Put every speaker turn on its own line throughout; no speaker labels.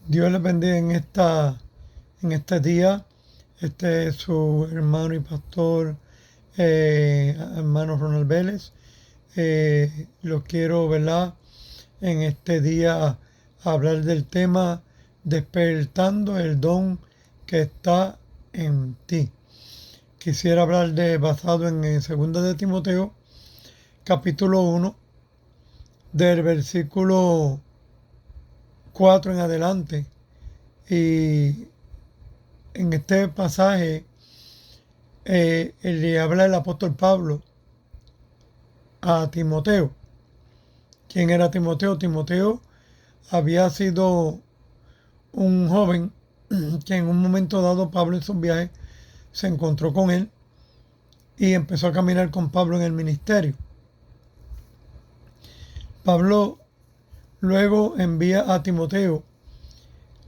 Dios les bendiga en este día. Este es su hermano y pastor, hermano Ronald Vélez. Lo quiero, ¿verdad? En este día hablar del tema despertando el don que está en ti. Quisiera hablar basado en 2 de Timoteo, capítulo 1, del versículo 4 en adelante. Y en este pasaje le habla el apóstol Pablo a Timoteo. ¿Quién era Timoteo? Timoteo había sido un joven que en un momento dado Pablo en sus viajes se encontró con él y empezó a caminar con Pablo en el ministerio. Pablo luego envía a Timoteo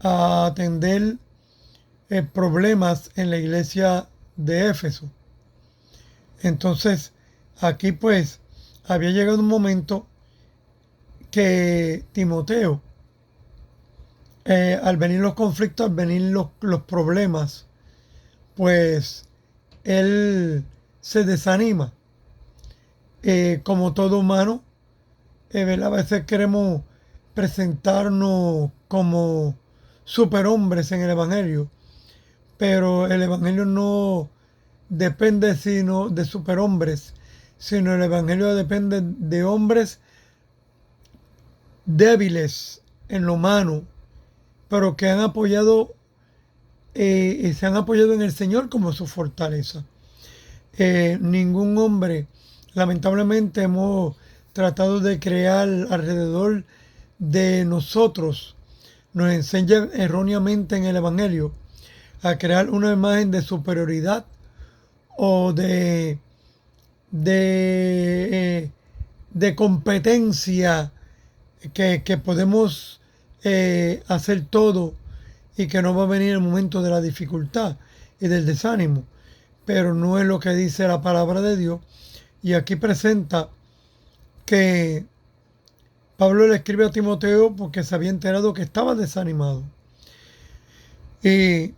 a atender problemas en la iglesia de Éfeso. Entonces, aquí pues había llegado un momento que Timoteo, al venir los conflictos, al venir los problemas, pues él se desanima. Como todo humano, a veces queremos presentarnos como superhombres en el Evangelio, pero el Evangelio no depende sino de superhombres, sino el Evangelio depende de hombres débiles en lo humano, pero que han apoyado y se han apoyado en el Señor como su fortaleza. Ningún hombre, lamentablemente, hemos tratado de crear alrededor de nosotros, nos enseñan erróneamente en el Evangelio a crear una imagen de superioridad o de, de competencia que podemos hacer todo y que no va a venir el momento de la dificultad y del desánimo. Pero no es lo que dice la palabra de Dios. Y aquí presenta que Pablo le escribe a Timoteo porque se había enterado que estaba desanimado. Y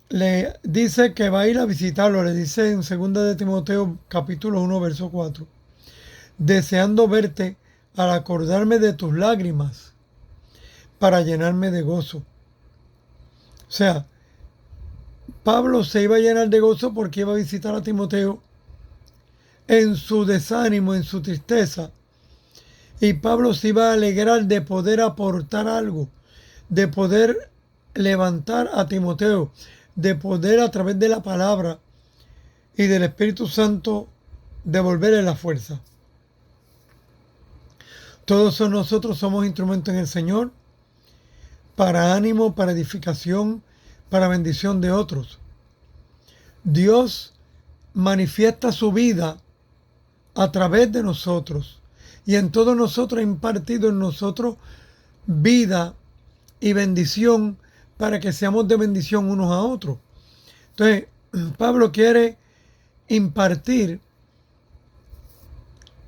le dice que va a ir a visitarlo. Le dice en 2 de Timoteo capítulo 1 verso 4. Deseando verte al acordarme de tus lágrimas para llenarme de gozo. O sea, Pablo se iba a llenar de gozo porque iba a visitar a Timoteo en su desánimo, en su tristeza. Y Pablo se iba a alegrar de poder aportar algo, de poder levantar a Timoteo, de poder a través de la palabra y del Espíritu Santo devolverle la fuerza. Todos nosotros somos instrumentos en el Señor para ánimo, para edificación, para bendición de otros. Dios manifiesta su vida a través de nosotros y en todos nosotros ha impartido en nosotros vida y bendición para que seamos de bendición unos a otros. Entonces, Pablo quiere impartir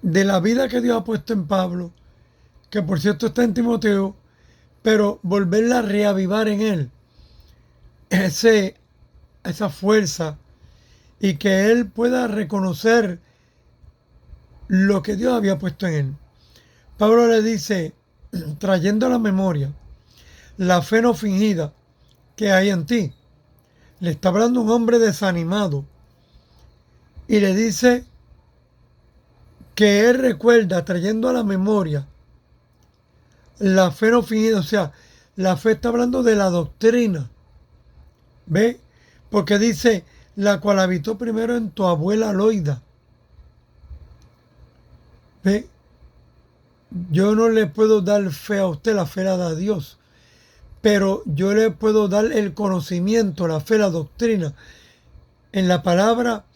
de la vida que Dios ha puesto en Pablo, que por cierto está en Timoteo, pero volverla a reavivar en él, esa fuerza, y que él pueda reconocer lo que Dios había puesto en él. Pablo le dice, trayendo a la memoria la fe no fingida que hay en ti. Le está hablando un hombre desanimado y le dice que él recuerda, trayendo a la memoria la fe no fingida, o sea, la fe está hablando de la doctrina, ¿ve? Porque dice, la cual habitó primero en tu abuela Loida, ¿ve? Yo no le puedo dar fe a usted, la fe la da Dios, pero yo le puedo dar el conocimiento, la fe, la doctrina. En la palabra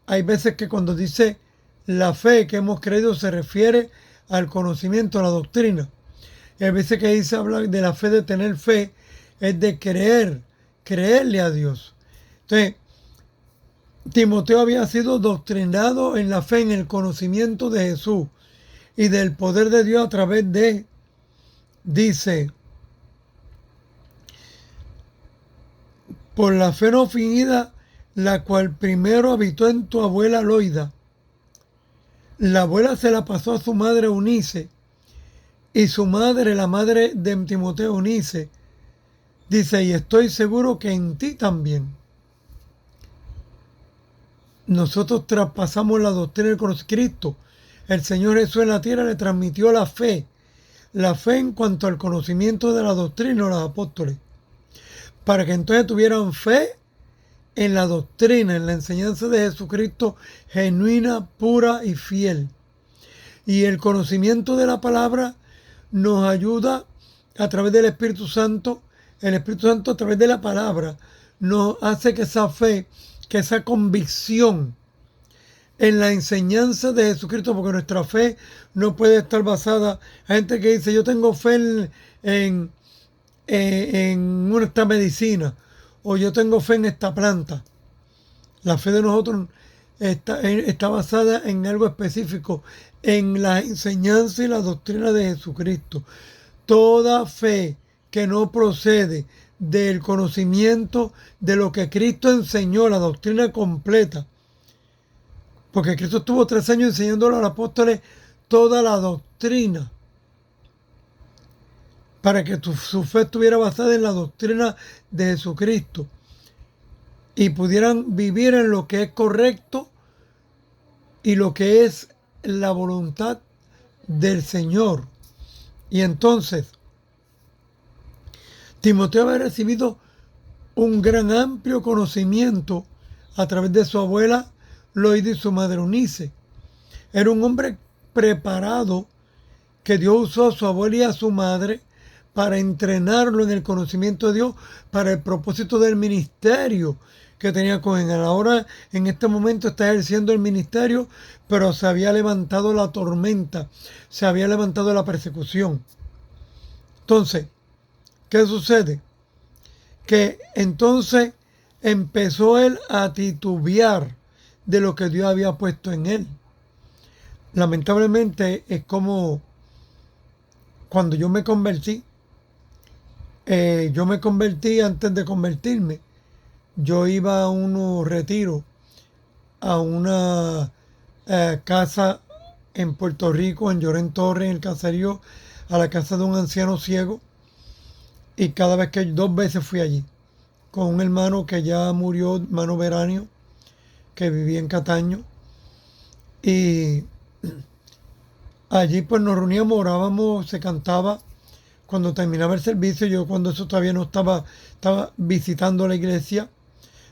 hay veces que cuando dice la fe que hemos creído se refiere al conocimiento, a la doctrina. Y hay veces que dice hablar de la fe, de tener fe, es de creer, creerle a Dios. Entonces, Timoteo había sido doctrinado en la fe, en el conocimiento de Jesús y del poder de Dios a través de, dice, por la fe no fingida, la cual primero habitó en tu abuela Loida. La abuela se la pasó a su madre Eunice, y su madre, la madre de Timoteo Eunice, dice, y estoy seguro que en ti también. Nosotros traspasamos la doctrina de Cristo. El Señor Jesús en la tierra le transmitió la fe en cuanto al conocimiento de la doctrina de los apóstoles, para que entonces tuvieran fe en la doctrina, en la enseñanza de Jesucristo genuina, pura y fiel. Y el conocimiento de la palabra nos ayuda a través del Espíritu Santo. El Espíritu Santo a través de la palabra nos hace que esa fe, que esa convicción en la enseñanza de Jesucristo, porque nuestra fe no puede estar basada. Hay gente que dice, yo tengo fe en esta medicina, o yo tengo fe en esta planta. La fe de nosotros está basada en algo específico, en la enseñanza y la doctrina de Jesucristo. Toda fe que no procede del conocimiento de lo que Cristo enseñó, la doctrina completa, porque Cristo estuvo 3 años enseñándole a los apóstoles toda la doctrina, para que su fe estuviera basada en la doctrina de Jesucristo y pudieran vivir en lo que es correcto y lo que es la voluntad del Señor. Y entonces, Timoteo había recibido un gran amplio conocimiento a través de su abuela Loida y su madre Eunice. Era un hombre preparado que Dios usó a su abuela y a su madre para entrenarlo en el conocimiento de Dios para el propósito del ministerio que tenía con él. Ahora, en este momento, está ejerciendo el ministerio, pero se había levantado la tormenta, se había levantado la persecución. Entonces, ¿qué sucede? Que entonces empezó él a titubear de lo que Dios había puesto en él. Lamentablemente es como cuando yo me convertí. Yo me convertí antes de convertirme. Yo iba a unos retiros, a una casa en Puerto Rico, en Llorén Torres, en el caserío, a la casa de un anciano ciego. Y cada vez que 2 veces fui allí, con un hermano que ya murió, hermano Veranio, que vivía en Cataño. Y allí pues nos reuníamos, orábamos, se cantaba. Cuando terminaba el servicio, yo cuando eso todavía no estaba visitando la iglesia,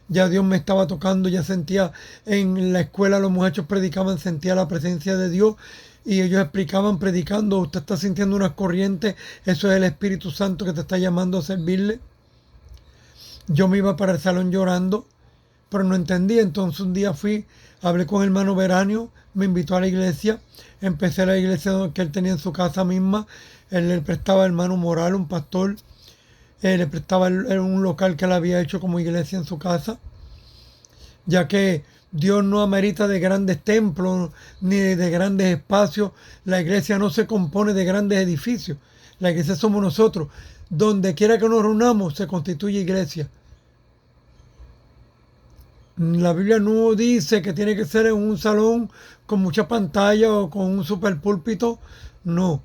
ya Dios me estaba tocando, ya sentía en la escuela los muchachos predicaban, sentía la presencia de Dios y ellos explicaban predicando, usted está sintiendo unas corrientes, eso es el Espíritu Santo que te está llamando a servirle. Yo me iba para el salón llorando, pero no entendía. Entonces un día hablé con el hermano Veranio, me invitó a la iglesia, empecé a la iglesia que él tenía en su casa misma. Él le prestaba al hermano Moral, un pastor, le prestaba un local que él había hecho como iglesia en su casa, ya que Dios no amerita de grandes templos ni de grandes espacios. La iglesia no se compone de grandes edificios. La iglesia somos nosotros. Donde quiera que nos reunamos se constituye iglesia. La Biblia no dice que tiene que ser en un salón con mucha pantalla o con un super púlpito. No.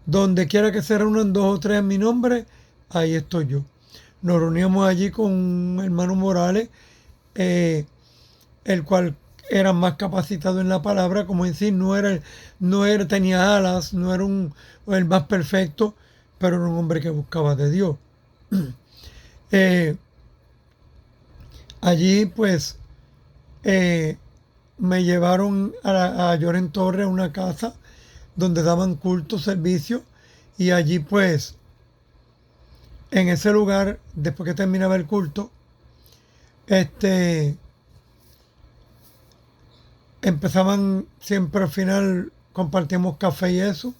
Donde quiera que se reúnan 2 o 3 en mi nombre, ahí estoy yo. Nos reuníamos allí con un hermano Morales, el cual era más capacitado en la palabra, como decir, tenía alas, no era el más perfecto, pero era un hombre que buscaba de Dios. Allí pues me llevaron a Llorén Torres, a una casa donde daban culto, servicio, y allí pues en ese lugar, después que terminaba el culto, empezaban siempre al final, compartíamos café y eso,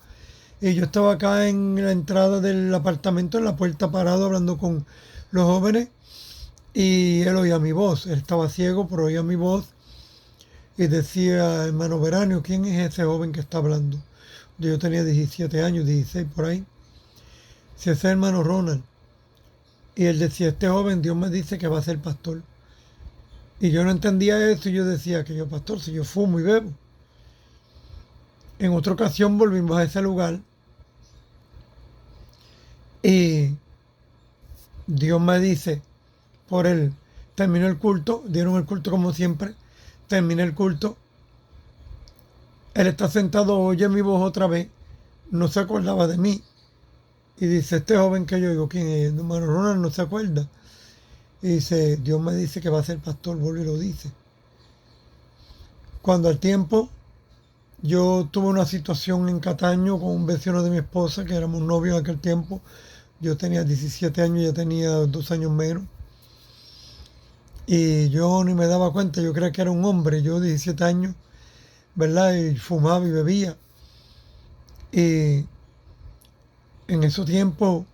y yo estaba acá en la entrada del apartamento, en la puerta parado, hablando con los jóvenes, y él oía mi voz. Él estaba ciego, pero oía mi voz y decía, hermano Veranio, ¿quién es ese joven que está hablando? Yo tenía 17 años, 16 por ahí. Si ese es hermano Ronald. Y él decía, este joven, Dios me dice que va a ser pastor. Y yo no entendía eso y yo decía que yo, pastor, si yo fumo y bebo. En otra ocasión volvimos a ese lugar y Dios me dice, por él, terminó el culto, dieron el culto como siempre, terminé el culto, él está sentado, oye mi voz otra vez, no se acordaba de mí. Y dice, este joven que yo digo, ¿quién es? Hermano Ronald no se acuerda. Y dice, Dios me dice que va a ser pastor, vuelve y lo dice. Cuando al tiempo, yo tuve una situación en Cataño con un vecino de mi esposa, que éramos novios en aquel tiempo. Yo tenía 17 años y ella tenía 2 años menos. Y yo ni me daba cuenta, yo creía que era un hombre, yo 17 años, ¿verdad? Y fumaba y bebía. Y en ese tiempo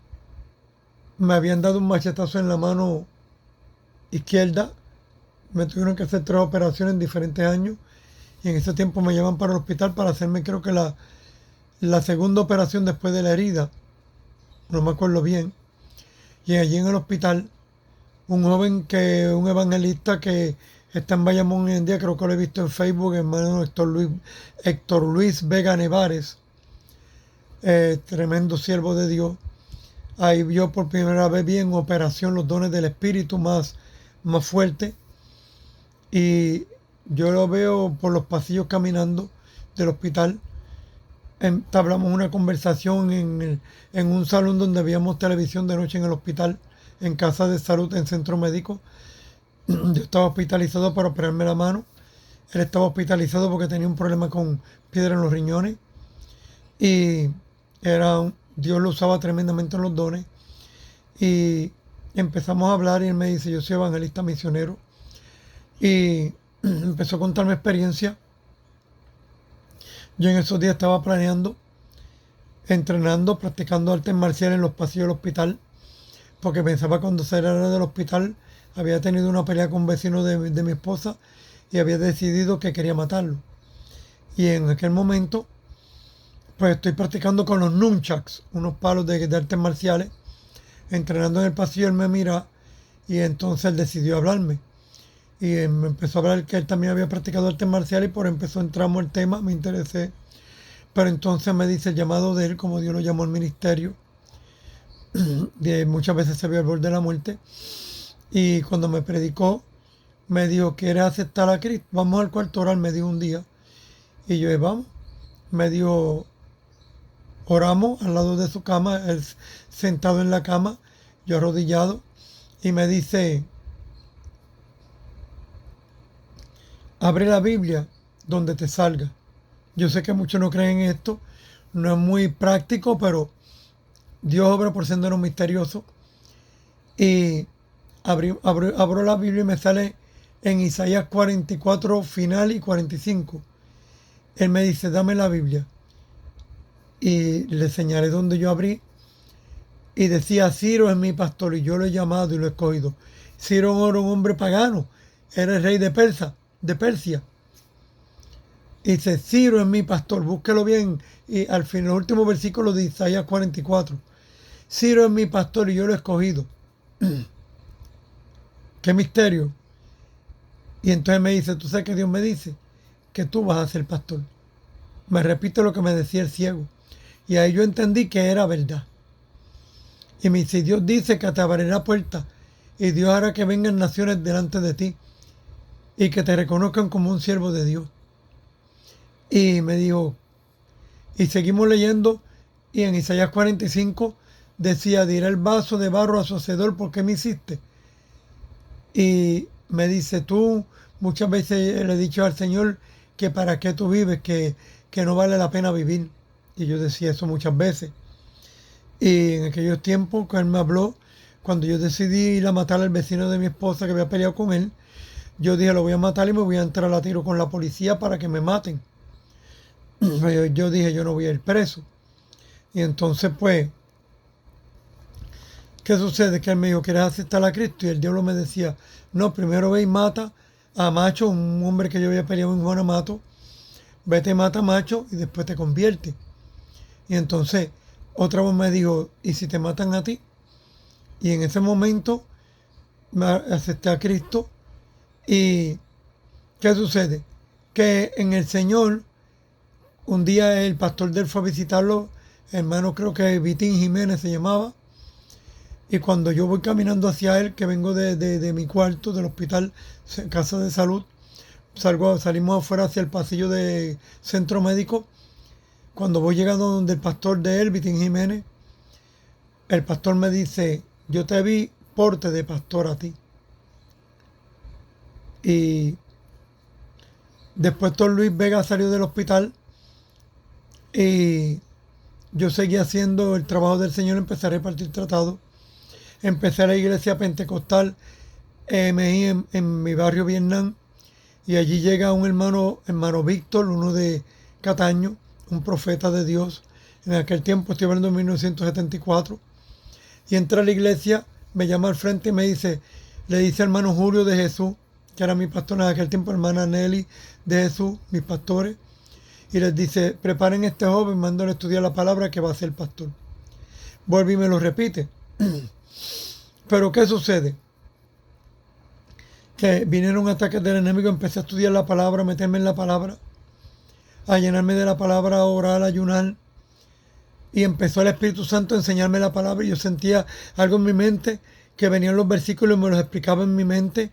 me habían dado un machetazo en la mano izquierda, me tuvieron que hacer 3 operaciones en diferentes años y en ese tiempo me llevan para el hospital para hacerme creo que la segunda operación después de la herida, no me acuerdo bien. Y allí en el hospital, un joven un evangelista que está en Bayamón hoy en día, creo que lo he visto en Facebook, hermano Héctor Luis Vega Nevares, tremendo siervo de Dios. Ahí vio por primera vez bien operación los dones del Espíritu más fuerte. Y yo lo veo por los pasillos caminando del hospital. Entablamos una conversación en un salón donde veíamos televisión de noche en el hospital, en casa de salud, en centro médico. Yo estaba hospitalizado para operarme la mano. Él estaba hospitalizado porque tenía un problema con piedra en los riñones. Y Dios lo usaba tremendamente en los dones. Y empezamos a hablar y él me dice, yo soy evangelista misionero. Y empezó a contar mi experiencia. Yo en esos días estaba planeando, entrenando, practicando artes marciales en los pasillos del hospital, porque pensaba cuando saliera del hospital había tenido una pelea con un vecino de mi esposa y había decidido que quería matarlo. Y en aquel momento, pues estoy practicando con los nunchucks, unos palos de artes marciales, entrenando en el pasillo. Él me mira y entonces él decidió hablarme. Y me empezó a hablar que él también había practicado artes marciales y por empezó entramos el tema, me interesé. Pero entonces me dice el llamado de él, como Dios lo llamó al ministerio. Muchas veces se vio al borde de la muerte. Y cuando me predicó, me dijo, ¿quieres aceptar a Cristo? Vamos al cuarto oral, me dijo un día. Y yo, vamos. Me dijo, oramos al lado de su cama, él sentado en la cama, yo arrodillado. Y me dice, abre la Biblia donde te salga. Yo sé que muchos no creen en esto, no es muy práctico, pero Dios obra por senderos misteriosos. Y abro la Biblia y me sale en Isaías 44 final y 45. Él me dice, dame la Biblia. Y le señalé donde yo abrí y decía, Ciro es mi pastor y yo lo he llamado y lo he escogido. Ciro era un hombre pagano, era el rey de Persia. Y dice, Ciro es mi pastor, búsquelo bien. Y al fin, los últimos versículos de Isaías 44. Ciro es mi pastor y yo lo he escogido. Qué misterio. Y entonces me dice, ¿tú sabes qué Dios me dice? Que tú vas a ser pastor. Me repite lo que me decía el ciego. Y ahí yo entendí que era verdad. Y me dice, Dios dice que te abrirá puertas y Dios hará que vengan naciones delante de ti y que te reconozcan como un siervo de Dios. Y me dijo, y seguimos leyendo, y en Isaías 45 decía, dirá el vaso de barro a su hacedor, ¿por qué me hiciste? Y me dice, tú muchas veces le he dicho al Señor que para qué tú vives, que no vale la pena vivir. Y yo decía eso muchas veces. Y en aquellos tiempos que él me habló, cuando yo decidí ir a matar al vecino de mi esposa que había peleado con él, yo dije, lo voy a matar y me voy a entrar a tiro con la policía para que me maten. Yo dije, yo no voy a ir preso. Y entonces, pues, ¿qué sucede? Que él me dijo, ¿quieres aceptar a Cristo? Y el diablo me decía, no, primero ve y mata a Macho, un hombre que yo había peleado en Guanamato. Vete, mata a Macho y después te convierte. Y entonces, otra vez me dijo, ¿y si te matan a ti? Y en ese momento me acepté a Cristo. ¿Y qué sucede? Que en el Señor, un día el pastor de él fue a visitarlo, hermano, creo que Vitín Jiménez se llamaba. Y cuando yo voy caminando hacia él, que vengo de mi cuarto, del hospital, casa de salud, salimos afuera hacia el pasillo de centro médico. Cuando voy llegando donde el pastor de él, Vitín Jiménez, el pastor me dice, yo te vi porte de pastor a ti. Y después Don Luis Vega salió del hospital y yo seguí haciendo el trabajo del Señor, empecé a repartir tratados. Empecé a la iglesia pentecostal en mi barrio Vietnam, y allí llega un hermano Víctor, uno de Cataño, un profeta de Dios. En aquel tiempo, estoy hablando de 1974, y entra a la iglesia, me llama al frente y me dice, le dice hermano Julio de Jesús, que era mi pastor en aquel tiempo, hermana Nelly de Jesús, mis pastores, y les dice, preparen a este joven, mándole a estudiar la palabra que va a ser pastor. Vuelve y me lo repite. Pero ¿qué sucede? Que vinieron ataques del enemigo, empecé a estudiar la palabra, a meterme en la palabra, a llenarme de la palabra, a orar, a ayunar. Y empezó el Espíritu Santo a enseñarme la palabra y yo sentía algo en mi mente, que venían los versículos y me los explicaba en mi mente.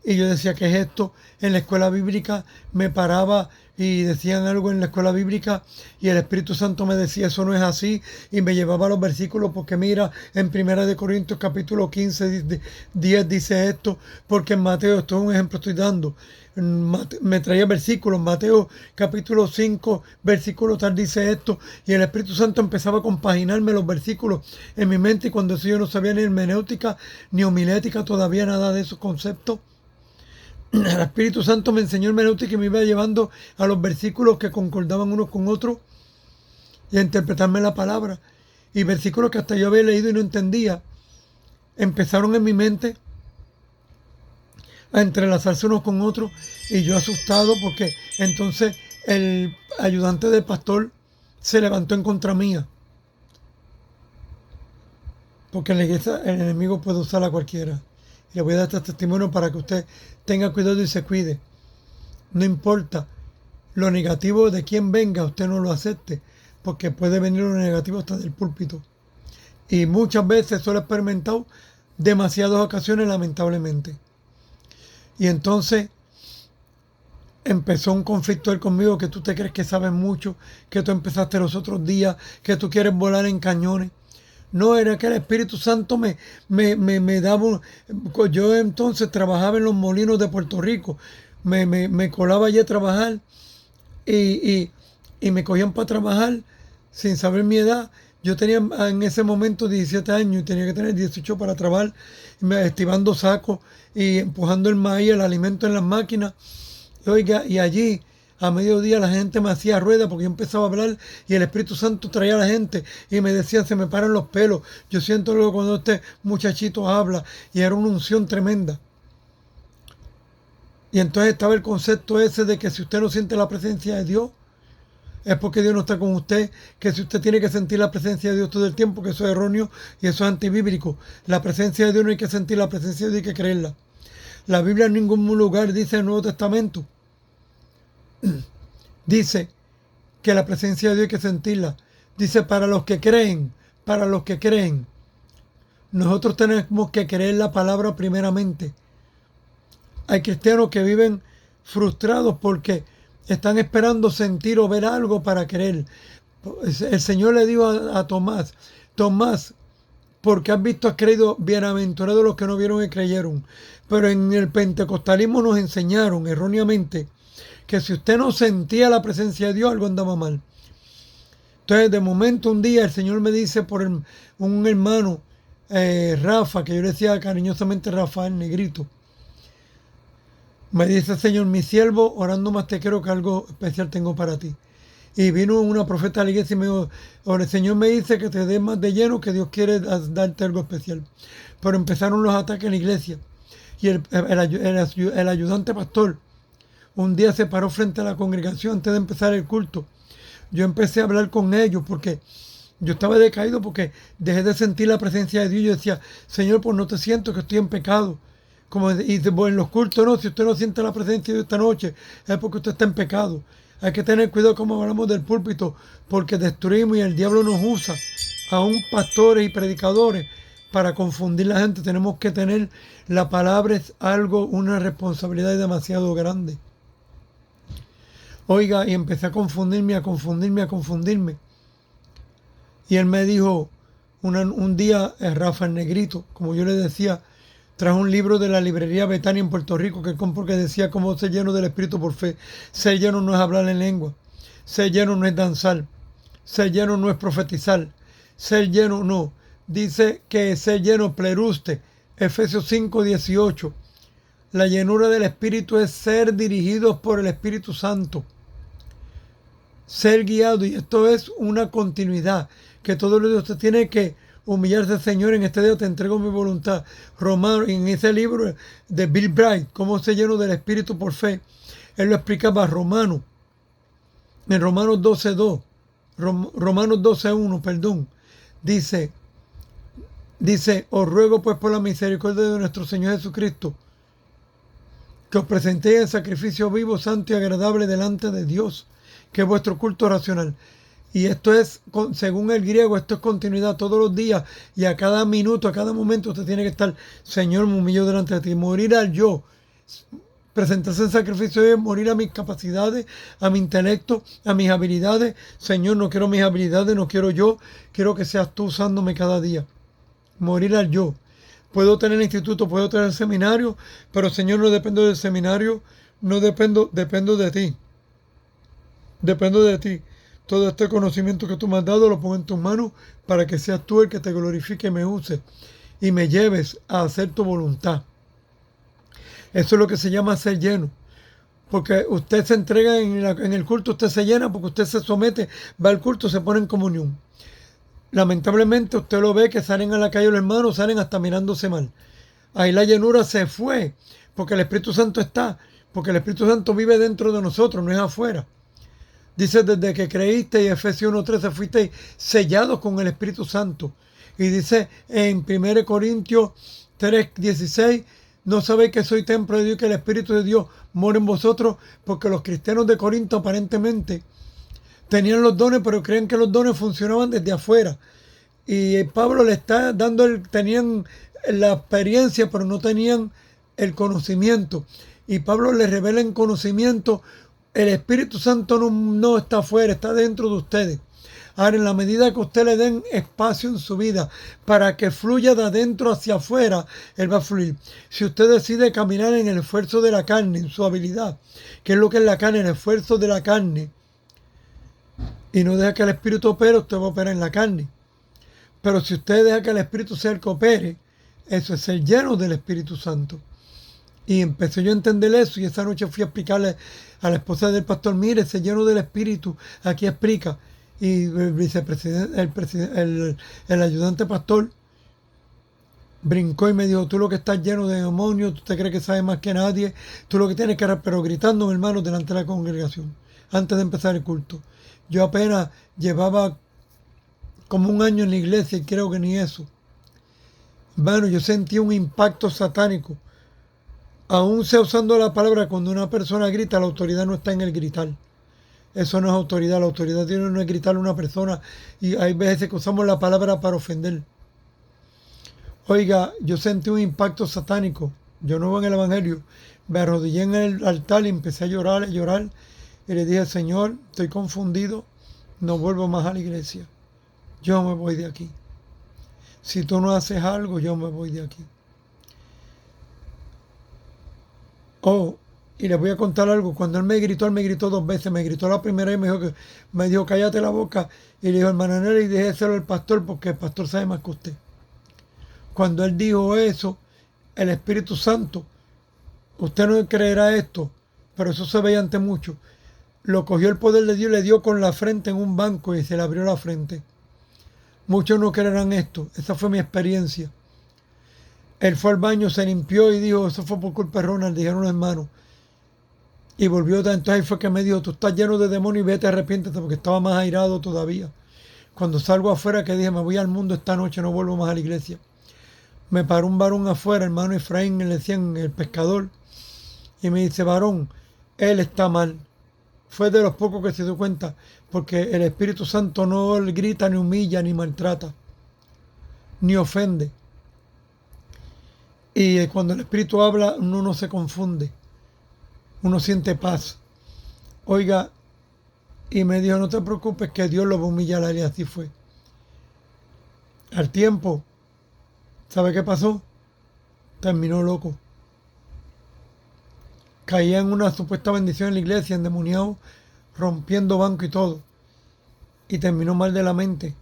Y yo decía, ¿qué es esto? En la escuela bíblica me paraba y decían algo en la escuela bíblica y el Espíritu Santo me decía, eso no es así, y me llevaba a los versículos, porque mira, en 1 Corintios capítulo 15, 10 dice esto, porque en Mateo, esto es un ejemplo estoy dando, me traía versículos, Mateo capítulo 5, versículo tal dice esto, y el Espíritu Santo empezaba a compaginarme los versículos en mi mente, y cuando eso yo no sabía ni hermenéutica, ni homilética, todavía nada de esos conceptos. El Espíritu Santo me enseñó hermenéutica y me iba llevando a los versículos que concordaban unos con otros y a interpretarme la palabra. Y versículos que hasta yo había leído y no entendía, empezaron en mi mente a entrelazarse unos con otros, y yo asustado porque entonces el ayudante del pastor se levantó en contra mía. Porque en la iglesia el enemigo puede usar a cualquiera. Le voy a dar este testimonio para que usted tenga cuidado y se cuide. No importa lo negativo de quien venga, usted no lo acepte, porque puede venir lo negativo hasta del púlpito. Y muchas veces eso lo he experimentado, demasiadas ocasiones, lamentablemente. Y entonces empezó un conflicto él conmigo, que tú te crees que sabes mucho, que tú empezaste los otros días, que tú quieres volar en cañones. No, era que el Espíritu Santo me daba. Yo entonces trabajaba en los molinos de Puerto Rico. Me colaba allí a trabajar y me cogían para trabajar sin saber mi edad. Yo tenía en ese momento 17 años y tenía que tener 18 para trabajar, estivando sacos y empujando el maíz, el alimento en las máquinas. Oiga, y allí a mediodía la gente me hacía rueda porque yo empezaba a hablar y el Espíritu Santo traía a la gente y me decía, se me paran los pelos. Yo siento luego cuando este muchachito habla, y era una unción tremenda. Y entonces estaba el concepto ese de que si usted no siente la presencia de Dios, es porque Dios no está con usted, que si usted tiene que sentir la presencia de Dios todo el tiempo, que eso es erróneo y eso es antibíblico. La presencia de Dios no hay que sentir, la presencia de Dios hay que creerla. La Biblia en ningún lugar dice en el Nuevo Testamento, dice que la presencia de Dios hay que sentirla. Dice para los que creen, para los que creen. Nosotros tenemos que creer la palabra primeramente. Hay cristianos que viven frustrados porque están esperando sentir o ver algo para creer. El Señor le dijo a Tomás, Tomás, porque has visto, has creído, bienaventurados los que no vieron y creyeron. Pero en el pentecostalismo nos enseñaron erróneamente que si usted no sentía la presencia de Dios, algo andaba mal. Entonces, de momento, un día el Señor me dice por un hermano, Rafa, que yo le decía cariñosamente Rafael Negrito, me dice, Señor, mi siervo, orando más te quiero, que algo especial tengo para ti. Y vino una profeta a la iglesia y me dijo, el Señor me dice que te des más de lleno, que Dios quiere darte algo especial. Pero empezaron los ataques en la iglesia. Y el ayudante pastor un día se paró frente a la congregación antes de empezar el culto. Yo empecé a hablar con ellos porque Yo estaba decaído porque dejé de sentir la presencia de Dios. Yo decía, Señor, pues no te siento, que estoy en pecado. Pues en los cultos, no, si usted no siente la presencia de Dios esta noche, es porque usted está en pecado. Hay que tener cuidado como hablamos del púlpito, porque destruimos y el diablo nos usa, aún pastores y predicadores, para confundir a la gente. Tenemos que tener, la palabra es algo, una responsabilidad demasiado grande. Oiga, y empecé a confundirme, a confundirme, a confundirme. Y él me dijo un día, Rafa el Negrito, como yo le decía, trajo un libro de la librería Betania en Puerto Rico que compró, que decía cómo ser lleno del Espíritu por fe. Ser lleno no es hablar en lengua. Ser lleno no es danzar. Ser lleno no es profetizar. Ser lleno no. Dice que ser lleno, pleruste, Efesios 5:18. La llenura del Espíritu es ser dirigidos por el Espíritu Santo. Ser guiado, y esto es una continuidad, que todos los días usted tiene que humillarse. Señor, en este día te entrego mi voluntad. Romano, en ese libro de Bill Bright, cómo se llenó del Espíritu por fe, él lo explicaba en Romanos 12:2, Romanos 12:1, perdón, dice, os ruego pues por la misericordia de nuestro Señor Jesucristo, que os presentéis en sacrificio vivo, santo y agradable delante de Dios, que es vuestro culto racional. Y esto es, según el griego, esto es continuidad todos los días, y a cada minuto, a cada momento usted tiene que estar, Señor, me humillo delante de ti, morir al yo, presentarse en sacrificio, morir a mis capacidades, a mi intelecto, a mis habilidades. Señor, no quiero mis habilidades, no quiero yo, quiero que seas tú usándome cada día. Morir al yo. Puedo tener instituto, puedo tener seminario, pero Señor, no dependo del seminario, no dependo de ti. Dependo de ti. Todo este conocimiento que tú me has dado lo pongo en tus manos para que seas tú el que te glorifique y me use y me lleves a hacer tu voluntad. Eso es lo que se llama ser lleno. Porque usted se entrega en el culto, usted se llena porque usted se somete, va al culto, se pone en comunión. Lamentablemente usted lo ve que salen a la calle los hermanos, salen hasta mirándose mal. Ahí la llenura se fue porque el Espíritu Santo está, porque el Espíritu Santo vive dentro de nosotros, no es afuera. Dice, desde que creíste, y Efesios 1:13, fuiste sellados con el Espíritu Santo. Y dice en 1 Corintios 3:16, no sabéis que soy templo de Dios, que el Espíritu de Dios mora en vosotros, porque los cristianos de Corinto aparentemente tenían los dones, pero creen que los dones funcionaban desde afuera. Y Pablo le está dando, tenían la experiencia, pero no tenían el conocimiento. Y Pablo les revela en conocimiento. El Espíritu Santo no está afuera, está dentro de ustedes. Ahora, en la medida que usted le den espacio en su vida para que fluya de adentro hacia afuera, Él va a fluir. Si usted decide caminar en el esfuerzo de la carne, en su habilidad, que es lo que es la carne, el esfuerzo de la carne, y no deja que el Espíritu opere, usted va a operar en la carne. Pero si usted deja que el Espíritu sea el que opere, eso es ser lleno del Espíritu Santo. Y empecé yo a entender eso, y esa noche fui a explicarle a la esposa del pastor, mire, se lleno del Espíritu, aquí explica. Y el vicepresidente, el ayudante pastor brincó y me dijo, tú lo que estás lleno de demonios, tú te crees que sabes más que nadie, tú lo que tienes que hacer, pero gritando, mi hermano, delante de la congregación, antes de empezar el culto. Yo apenas llevaba como un año en la iglesia y creo que ni eso. Bueno, yo sentí un impacto satánico. Aún sea usando la palabra, cuando una persona grita, la autoridad no está en el gritar. Eso no es autoridad. La autoridad tiene no es gritarle a una persona. Y hay veces que usamos la palabra para ofender. Oiga, yo sentí un impacto satánico. Yo no voy en el evangelio. Me arrodillé en el altar y empecé a llorar, Y le dije, Señor, estoy confundido. No vuelvo más a la iglesia. Yo me voy de aquí. Si tú no haces algo, yo me voy de aquí. Oh, y les voy a contar algo. Cuando él me gritó 2 veces. Me gritó la primera y me dijo, cállate la boca. Y le dijo, hermana Nelly, déjeselo al pastor porque el pastor sabe más que usted. Cuando él dijo eso, el Espíritu Santo, usted no creerá esto, pero eso se veía ante mucho. Lo cogió el poder de Dios y le dio con la frente en un banco y se le abrió la frente. Muchos no creerán esto. Esa fue mi experiencia. Él fue al baño, se limpió y dijo, eso fue por culpa de Ronald, dijeron los hermanos. Y volvió, entonces ahí fue que me dijo, tú estás lleno de demonios y vete, arrepiéntete, porque estaba más airado todavía. Cuando salgo afuera, que dije, me voy al mundo esta noche, no vuelvo más a la iglesia. Me paró un varón afuera, hermano Efraín, le decían el pescador, y me dice, varón, él está mal. Fue de los pocos que se dio cuenta, porque el Espíritu Santo no grita, ni humilla, ni maltrata, ni ofende. Y cuando el Espíritu habla, uno no se confunde, uno siente paz. Oiga, y me dijo, no te preocupes, que Dios lo va a humillar, y así fue. Al tiempo, ¿sabe qué pasó? Terminó loco. Caía en una supuesta bendición en la iglesia, endemoniado, rompiendo banco y todo. Y terminó mal de la mente.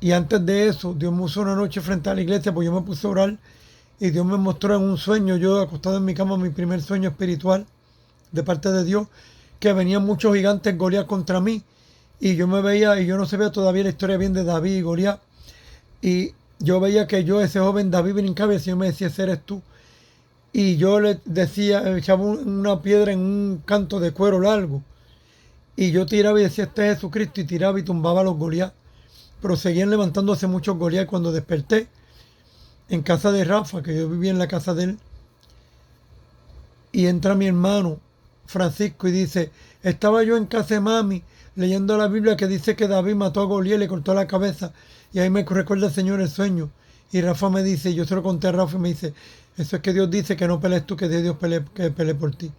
Y antes de eso, Dios me usó una noche frente a la iglesia, pues yo me puse a orar y Dios me mostró en un sueño, yo acostado en mi cama, mi primer sueño espiritual de parte de Dios, que venían muchos gigantes Goliat contra mí. Y yo me veía, y yo no sabía todavía la historia bien de David y Goliat. Y yo veía que yo, ese joven David, brincaba y el Señor me decía, ese eres tú. Y yo le decía, echaba una piedra en un canto de cuero largo. Y yo tiraba y decía, este es Jesucristo, y tiraba y tumbaba a los Goliat. Pero seguían levantándose muchos Goliat. Cuando desperté en casa de Rafa, que yo vivía en la casa de él, y entra mi hermano Francisco y dice, estaba yo en casa de mami leyendo la Biblia que dice que David mató a Goliat y le cortó la cabeza. Y ahí me recuerda el Señor el sueño. Y Rafa me dice, yo se lo conté a Rafa y me dice, eso es que Dios dice que no pelees tú, que Dios pelee por ti.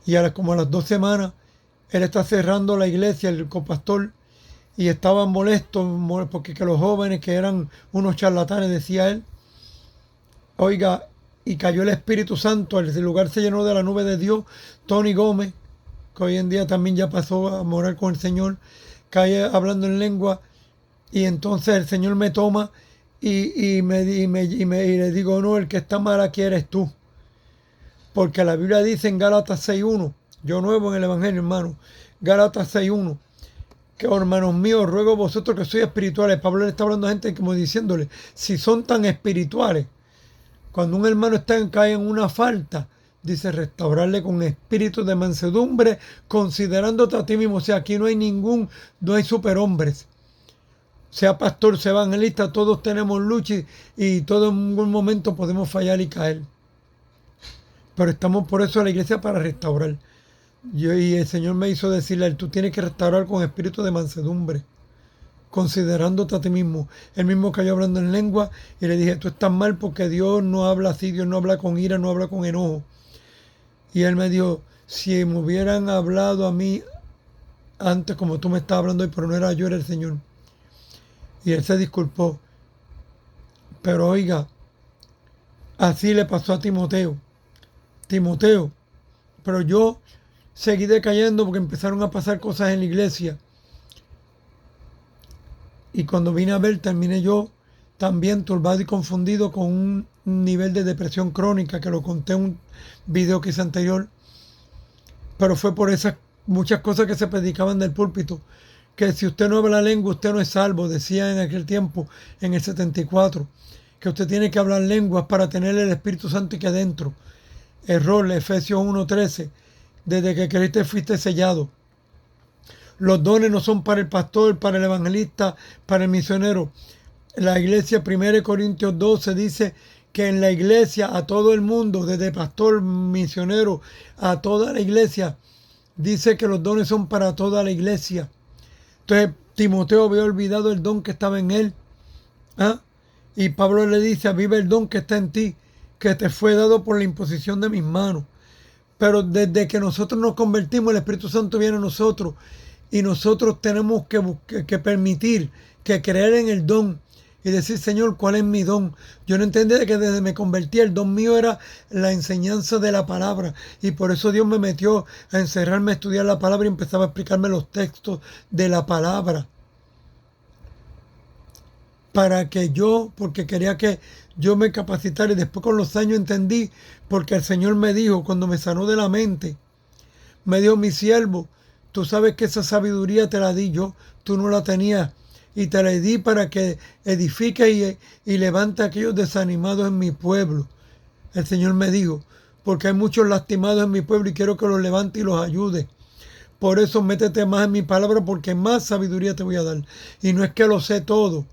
Y ahora, como a las 2 semanas, él está cerrando la iglesia, el copastor, y estaban molestos porque que los jóvenes, que eran unos charlatanes, decía él. Oiga, y cayó el Espíritu Santo, el lugar se llenó de la nube de Dios. Tony Gómez, que hoy en día también ya pasó a morar con el Señor, cae hablando en lengua, y entonces el Señor me toma y le digo, no, el que está mal aquí eres tú. Porque la Biblia dice en Gálatas 6.1, yo nuevo en el Evangelio, hermano, Gálatas 6.1, que hermanos míos, ruego a vosotros que sois espirituales. Pablo le está hablando a gente como diciéndole, si son tan espirituales, cuando un hermano cae en una falta, dice restaurarle con espíritu de mansedumbre, considerándote a ti mismo. O sea, aquí no hay superhombres. Sea pastor, sea evangelista, todos tenemos lucha y todos en algún momento podemos fallar y caer. Pero estamos por eso en la iglesia, para restaurar. Y el Señor me hizo decirle, tú tienes que restaurar con espíritu de mansedumbre, considerándote a ti mismo. Él mismo cayó hablando en lengua y le dije, tú estás mal porque Dios no habla así, Dios no habla con ira, no habla con enojo. Y él me dijo, si me hubieran hablado a mí antes como tú me estás hablando hoy, pero no era yo, era el Señor. Y él se disculpó. Pero oiga, así le pasó a Timoteo. Pero yo seguí decayendo porque empezaron a pasar cosas en la iglesia. Y cuando vine a ver, terminé yo también turbado y confundido con un nivel de depresión crónica, que lo conté en un video que hice anterior. Pero fue por esas muchas cosas que se predicaban del púlpito. Que si usted no habla lengua, usted no es salvo, decía en aquel tiempo, en el 74. Que usted tiene que hablar lenguas para tener el Espíritu Santo aquí adentro. Error, Efesios 1.13. Desde que creíste fuiste sellado. Los dones no son para el pastor, para el evangelista, para el misionero. La iglesia, 1 Corintios 12, dice que en la iglesia, a todo el mundo, desde pastor, misionero, a toda la iglesia, dice que los dones son para toda la iglesia. Entonces, Timoteo había olvidado el don que estaba en él. ¿Ah? Y Pablo le dice, aviva el don que está en ti, que te fue dado por la imposición de mis manos. Pero desde que nosotros nos convertimos, el Espíritu Santo viene a nosotros. Y nosotros tenemos que permitir, que creer en el don y decir, Señor, ¿cuál es mi don? Yo no entendía que desde me convertí, el don mío era la enseñanza de la palabra. Y por eso Dios me metió a encerrarme a estudiar la palabra y empezaba a explicarme los textos de la palabra. Para que porque quería que yo me capacitara, y después con los años entendí, porque el Señor me dijo, cuando me sanó de la mente, me dijo, mi siervo, tú sabes que esa sabiduría te la di yo, tú no la tenías, y te la di para que edifique y levante a aquellos desanimados en mi pueblo. El Señor me dijo, porque hay muchos lastimados en mi pueblo y quiero que los levante y los ayude. Por eso métete más en mi palabra, porque más sabiduría te voy a dar. Y no es que lo sé todo.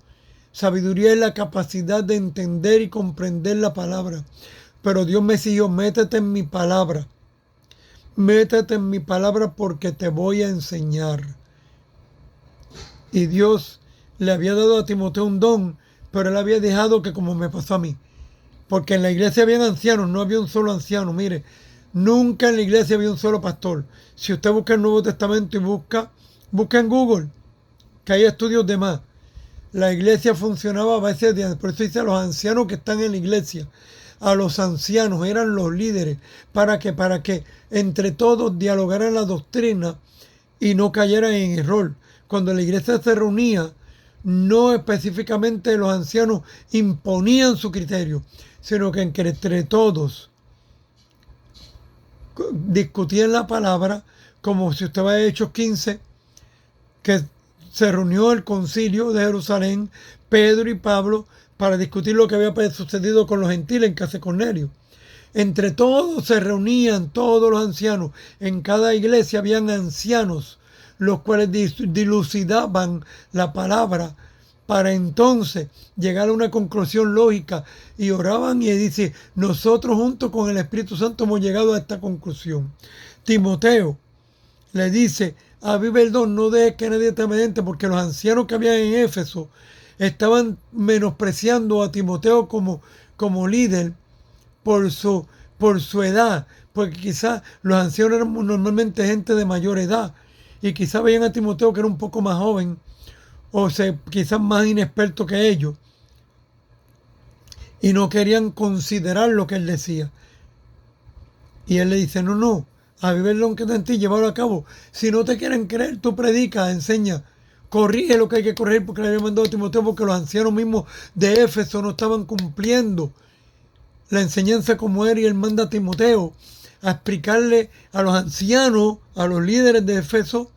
Sabiduría es la capacidad de entender y comprender la palabra. Pero Dios me siguió, métete en mi palabra. Métete en mi palabra porque te voy a enseñar. Y Dios le había dado a Timoteo un don, pero él había dejado que como me pasó a mí. Porque en la iglesia habían ancianos, no había un solo anciano. Mire, nunca en la iglesia había un solo pastor. Si usted busca el Nuevo Testamento y busca en Google, que hay estudios de más. La iglesia funcionaba a base de, por eso dice a los ancianos que están en la iglesia. A los ancianos eran los líderes. Para que entre todos dialogaran la doctrina y no cayeran en error. Cuando la iglesia se reunía, no específicamente los ancianos imponían su criterio, sino que entre todos discutían la palabra, como si usted va a Hechos 15, que se reunió el concilio de Jerusalén, Pedro y Pablo, para discutir lo que había sucedido con los gentiles en casa de Cornelio. Entre todos se reunían todos los ancianos. En cada iglesia habían ancianos, los cuales dilucidaban la palabra para entonces llegar a una conclusión lógica, y oraban y dice, nosotros junto con el Espíritu Santo hemos llegado a esta conclusión. Timoteo le dice, aviva el don, no dejes que nadie te amedrente, porque los ancianos que habían en Éfeso estaban menospreciando a Timoteo como líder por su edad, porque quizás los ancianos eran normalmente gente de mayor edad, y quizás veían a Timoteo que era un poco más joven, o quizás más inexperto que ellos, y no querían considerar lo que él decía. Y él le dice, no, aviva el don que está en ti, llévalo a cabo. Si no te quieren creer, tú predica, enseña, corrige lo que hay que corregir, porque le había mandado a Timoteo, porque los ancianos mismos de Éfeso no estaban cumpliendo la enseñanza como era, y él manda a Timoteo a explicarle a los ancianos, a los líderes de Éfeso,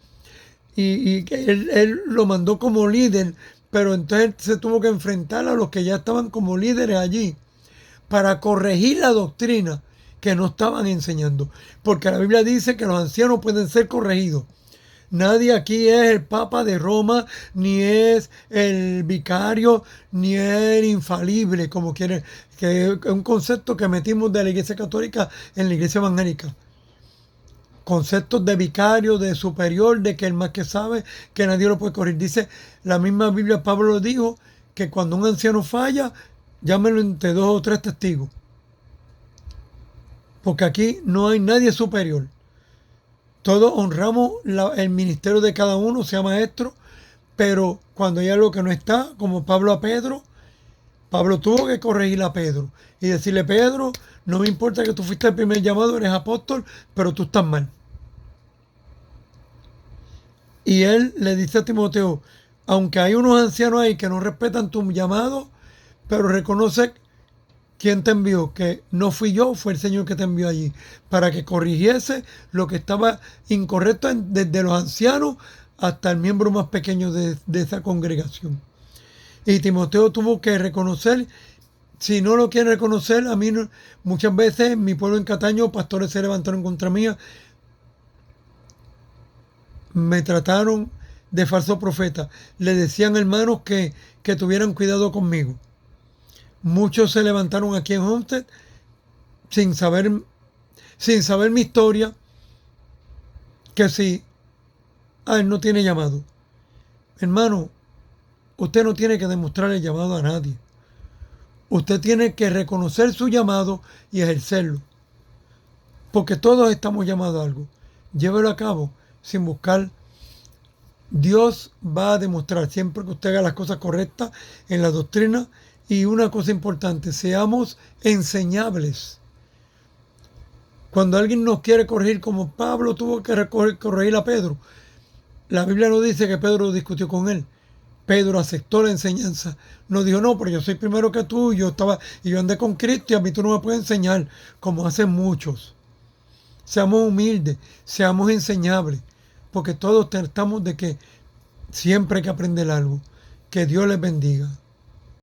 y que él lo mandó como líder, pero entonces se tuvo que enfrentar a los que ya estaban como líderes allí para corregir la doctrina que no estaban enseñando. Porque la Biblia dice que los ancianos pueden ser corregidos. Nadie aquí es el Papa de Roma, ni es el vicario, ni es el infalible, como quiere, que es un concepto que metimos de la Iglesia Católica en la Iglesia Evangélica. Conceptos de vicario, de superior, de que el más que sabe, que nadie lo puede corregir. Dice la misma Biblia, Pablo lo dijo, que cuando un anciano falla, llámelo entre 2 o 3 testigos. Porque aquí no hay nadie superior. Todos honramos el ministerio de cada uno, sea maestro, pero cuando hay algo que no está, como Pablo a Pedro, Pablo tuvo que corregir a Pedro y decirle, Pedro, no me importa que tú fuiste el primer llamado, eres apóstol, pero tú estás mal. Y él le dice a Timoteo, aunque hay unos ancianos ahí que no respetan tu llamado, pero reconoce quién te envió, que no fui yo, fue el Señor que te envió allí, para que corrigiese lo que estaba incorrecto desde los ancianos hasta el miembro más pequeño de esa congregación. Y Timoteo tuvo que reconocer. Si no lo quieren reconocer, a mí muchas veces en mi pueblo en Cataño, pastores se levantaron contra mí, me trataron de falso profeta. Le decían hermanos que tuvieran cuidado conmigo. Muchos se levantaron aquí en Homestead sin saber mi historia, que si él no tiene llamado. Hermano, usted no tiene que demostrar el llamado a nadie. Usted tiene que reconocer su llamado y ejercerlo. Porque todos estamos llamados a algo. Llévelo a cabo sin buscar. Dios va a demostrar siempre que usted haga las cosas correctas en la doctrina. Y una cosa importante, seamos enseñables. Cuando alguien nos quiere corregir, como Pablo tuvo que corregir a Pedro, la Biblia no dice que Pedro discutió con él. Pedro aceptó la enseñanza. No dijo, no, pero yo soy primero que tú, y yo andé con Cristo y a mí tú no me puedes enseñar, como hacen muchos. Seamos humildes, seamos enseñables, porque todos tratamos de que siempre hay que aprender algo. Que Dios les bendiga.